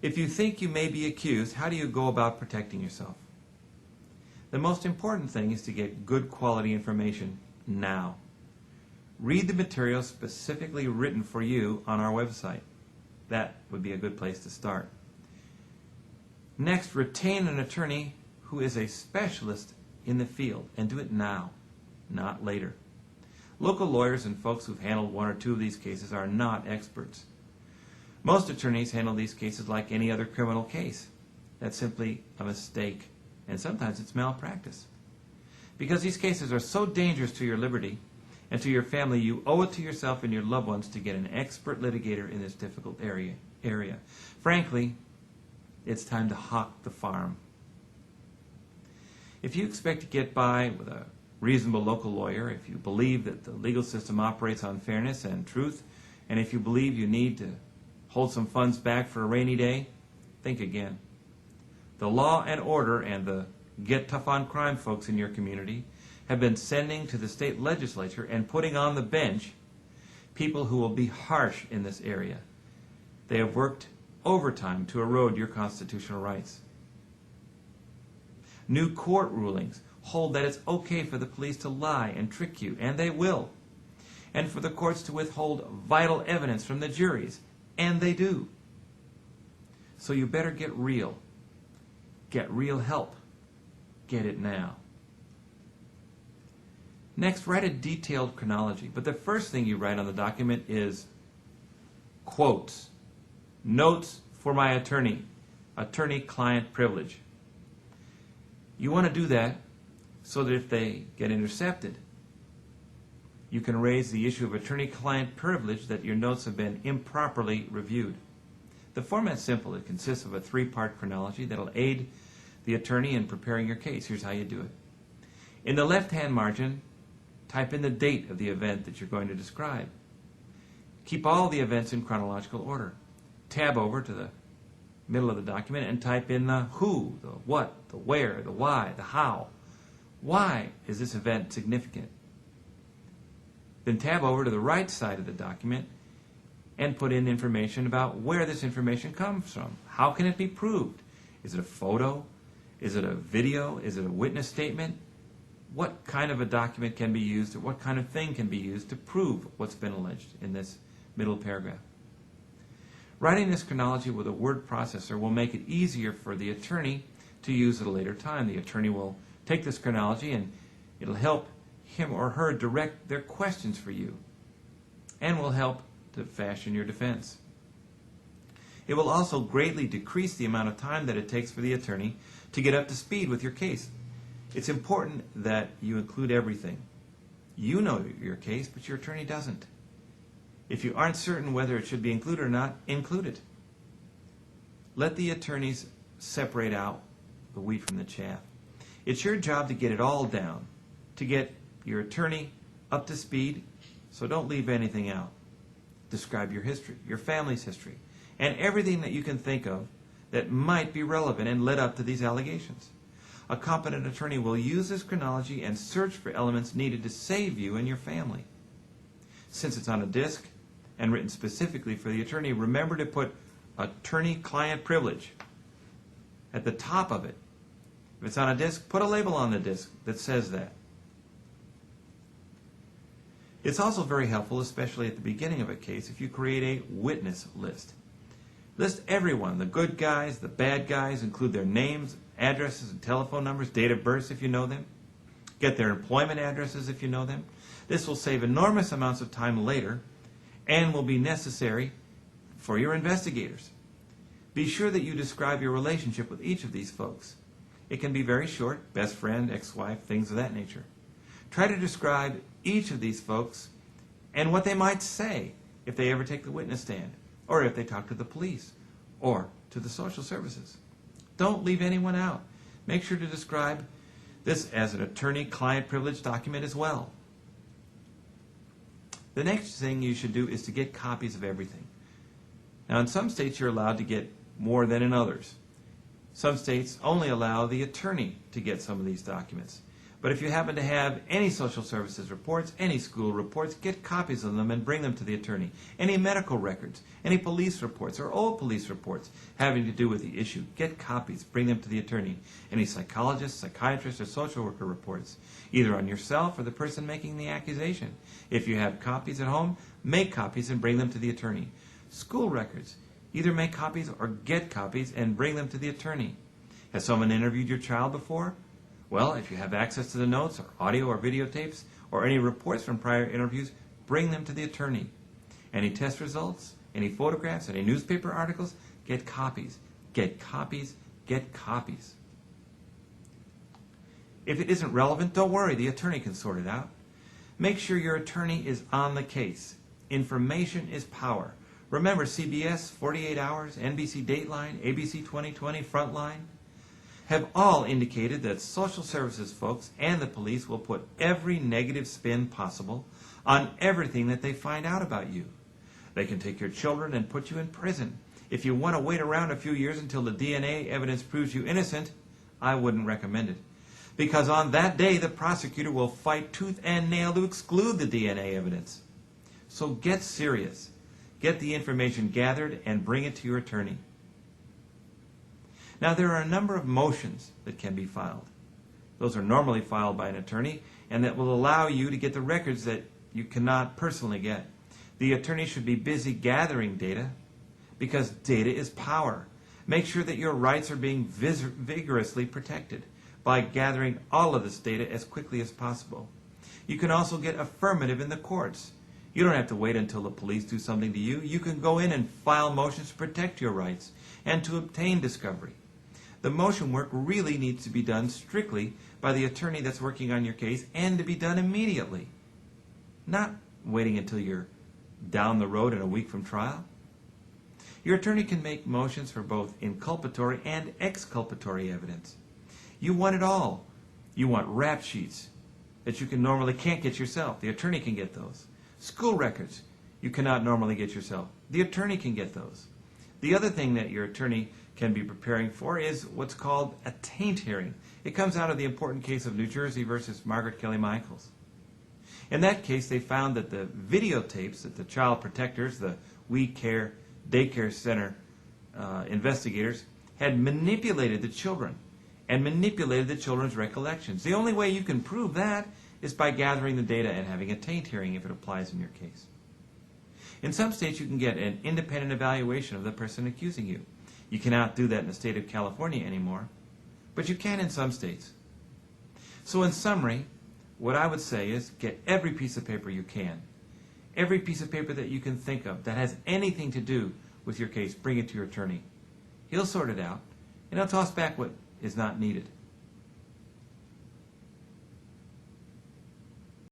If you think you may be accused, how do you go about protecting yourself? The most important thing is to get good quality information now. Read the materials specifically written for you on our website. That would be a good place to start. Next, retain an attorney who is a specialist in the field, and do it now, not later. Local lawyers and folks who've handled one or two of these cases are not experts. Most attorneys handle these cases like any other criminal case. That's simply a mistake, and sometimes it's malpractice. Because these cases are so dangerous to your liberty and to your family, you owe it to yourself and your loved ones to get an expert litigator in this difficult area. Frankly, it's time to hawk the farm. If you expect to get by with a reasonable local lawyer, if you believe that the legal system operates on fairness and truth, and if you believe you need to hold some funds back for a rainy day, think again. The law and order and the get tough on crime folks in your community have been sending to the state legislature and putting on the bench people who will be harsh in this area. They have worked overtime to erode your constitutional rights. New court rulings hold that it's okay for the police to lie and trick you, and they will, and for the courts to withhold vital evidence from the juries, and they do. So you better get real. Get real help. Get it now. Next, write a detailed chronology, but the first thing you write on the document is quotes. Notes for my attorney. Attorney-client privilege. You want to do that so that if they get intercepted, you can raise the issue of attorney-client privilege that your notes have been improperly reviewed. The format's simple. It consists of a 3-part chronology that will aid the attorney in preparing your case. Here's how you do it. In the left-hand margin, type in the date of the event that you're going to describe. Keep all the events in chronological order. Tab over to the middle of the document and type in the who, the what, the where, the why, the how. Why is this event significant? Then tab over to the right side of the document and put in information about where this information comes from. How can it be proved? Is it a photo? Is it a video? Is it a witness statement? What kind of a document can be used, or what kind of thing can be used to prove what's been alleged in this middle paragraph? Writing this chronology with a word processor will make it easier for the attorney to use at a later time. The attorney will take this chronology and it'll help him or her direct their questions for you and will help to fashion your defense. It will also greatly decrease the amount of time that it takes for the attorney to get up to speed with your case. It's important that you include everything. You know your case, but your attorney doesn't. If you aren't certain whether it should be included or not, include it. Let the attorneys separate out the wheat from the chaff. It's your job to get it all down, to get your attorney up to speed, so don't leave anything out. Describe your history, your family's history, and everything that you can think of that might be relevant and led up to these allegations. A competent attorney will use this chronology and search for elements needed to save you and your family. Since it's on a disc and written specifically for the attorney, remember to put attorney-client privilege at the top of it. If it's on a disc, put a label on the disc that says that. It's also very helpful, especially at the beginning of a case, if you create a witness list. List everyone, the good guys, the bad guys, include their names, addresses, and telephone numbers, date of birth if you know them. Get their employment addresses if you know them. This will save enormous amounts of time later and will be necessary for your investigators. Be sure that you describe your relationship with each of these folks. It can be very short, best friend, ex-wife, things of that nature. Try to describe each of these folks and what they might say if they ever take the witness stand, or if they talk to the police, or to the social services. Don't leave anyone out. Make sure to describe this as an attorney-client privilege document as well. The next thing you should do is to get copies of everything. Now, in some states you're allowed to get more than in others. Some states only allow the attorney to get some of these documents. But But if you happen to have any social services reports, any school reports, get copies of them and bring them to the attorney. Any medical records, any police reports or old police reports having to do with the issue, get copies, bring them to the attorney. Any psychologist, psychiatrist, or social worker reports, either on yourself or the person making the accusation. If you have copies at home, make copies and bring them to the attorney. School records, either make copies or get copies and bring them to the attorney. Has someone interviewed your child before? Well, if you have access to the notes or audio or videotapes or any reports from prior interviews, bring them to the attorney. Any test results, any photographs, any newspaper articles, get copies. Get copies, get copies. If it isn't relevant, don't worry, the attorney can sort it out. Make sure your attorney is on the case. Information is power. Remember CBS, 48 Hours, NBC Dateline, ABC 2020, Frontline, have all indicated that social services folks and the police will put every negative spin possible on everything that they find out about you. They can take your children and put you in prison. If you want to wait around a few years until the DNA evidence proves you innocent, I wouldn't recommend it. Because on that day, the prosecutor will fight tooth and nail to exclude the DNA evidence. So get serious. Get the information gathered and bring it to your attorney. Now, there are a number of motions that can be filed. Those are normally filed by an attorney and that will allow you to get the records that you cannot personally get. The attorney should be busy gathering data because data is power. Make sure that your rights are being vigorously protected by gathering all of this data as quickly as possible. You can also get affirmative in the courts. You don't have to wait until the police do something to you. You can go in and file motions to protect your rights and to obtain discovery. The motion work really needs to be done strictly by the attorney that's working on your case and to be done immediately, not waiting until you're down the road in a week from trial. Your attorney can make motions for both inculpatory and exculpatory evidence. You want it all. You want rap sheets that you normally can't get yourself. The attorney can get those. School records you cannot normally get yourself. The attorney can get those. The other thing that your attorney can be preparing for is what's called a taint hearing. It comes out of the important case of New Jersey versus Margaret Kelly Michaels. In that case, they found that the videotapes that the child protectors, the We Care daycare center investigators, had manipulated the children and manipulated the children's recollections. The only way you can prove that is by gathering the data and having a taint hearing if it applies in your case. In some states, you can get an independent evaluation of the person accusing you. You cannot do that in the state of California anymore, but you can in some states. So in summary, what I would say is get every piece of paper you can. Every piece of paper that you can think of that has anything to do with your case, bring it to your attorney. He'll sort it out, and he'll toss back what is not needed.